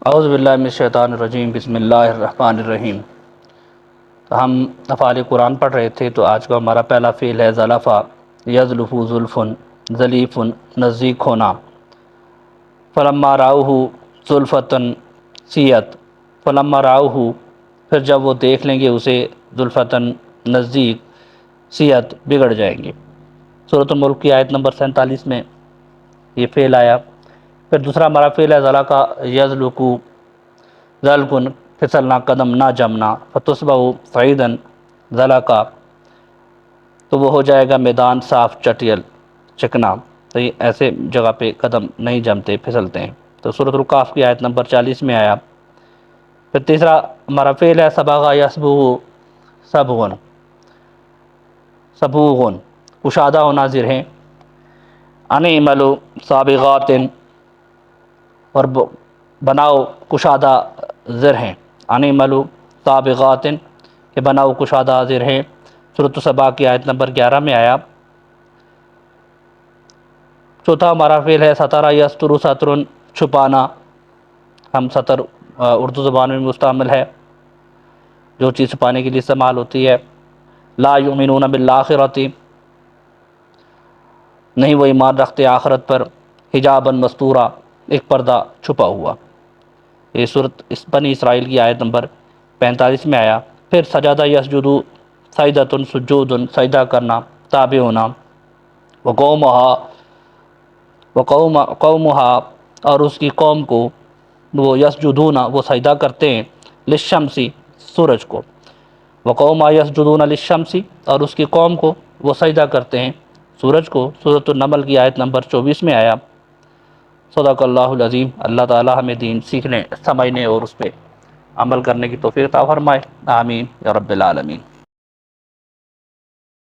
اعوذ باللہ من الشیطان الرجیم، بسم اللہ الرحمن الرحیم۔ تو ہم افعال قرآن پڑھ رہے تھے، تو آج کا ہمارا پہلا فعل ہے زلفا، یزلف زلفن، زلیف نزدیک ہونا۔ فلما راؤہ زلفتن سیت، فلما راؤہ پھر جب وہ دیکھ لیں گے اسے، زلفتن نزدیک، سیت بگڑ جائیں گے۔ سورۃ الملک کی آیت نمبر 47 میں یہ فعل آیا۔ پھر دوسرا ہمارا فعل ہے ذلقا یذلقو، ذلقن پھسلنا، قدم نہ جمنا، فتصبح صعیدا ذلقا تو وہ ہو جائے گا میدان صاف چٹیل چکنا، تو یہ ایسے جگہ پہ قدم نہیں جمتے، پھسلتے ہیں۔ تو سورۃ القاف کی آیت نمبر 40 میں آیا۔ پھر تیسرا ہمارا فعل ہے سبغ یسبغ سبغن، سبوغن کشادہ ہونا زرہیں، ان اعملوا سابغات اور بناؤ کشادہ زرہیں، ان اعملوا سابغات کہ بناؤ کشادہ زرہیں۔ سورۃ السبا کی آیت نمبر 11 میں آیا۔ چوتھا ہمارا فعل ہے ستر یستر سترن چھپانا، ہم ستر اردو زبان میں مستعمل ہے، جو چیز چھپانے کے لیے استعمال ہوتی ہے۔ لا یؤمنون بالآخرۃ نہیں وہ ایمان رکھتے آخرت پر، حجابا مستورا ایک پردہ چھپا ہوا۔ یہ سورۃ بنی اسرائیل کی آیت نمبر 45 میں آیا۔ پھر سجدہ یسجدو سجدۃ سجود سجدہ کرنا، تابع ہونا، وقومہا اور اس کی قوم کو، وہ یسجدون وہ سجدہ کرتے ہیں، للشمسی سورج کو، وقومہا یسجدون للشمسی اور اس کی قوم کو وہ سجدہ کرتے ہیں سورج کو۔ سورۃ النمل کی آیت نمبر 24 میں آیا۔ صدق اللہ العظیم۔ اللہ تعالی ہمیں دین سیکھنے، سمجھنے اور اس پہ عمل کرنے کی توفیق عطا فرمائے، آمین یا رب العالمین۔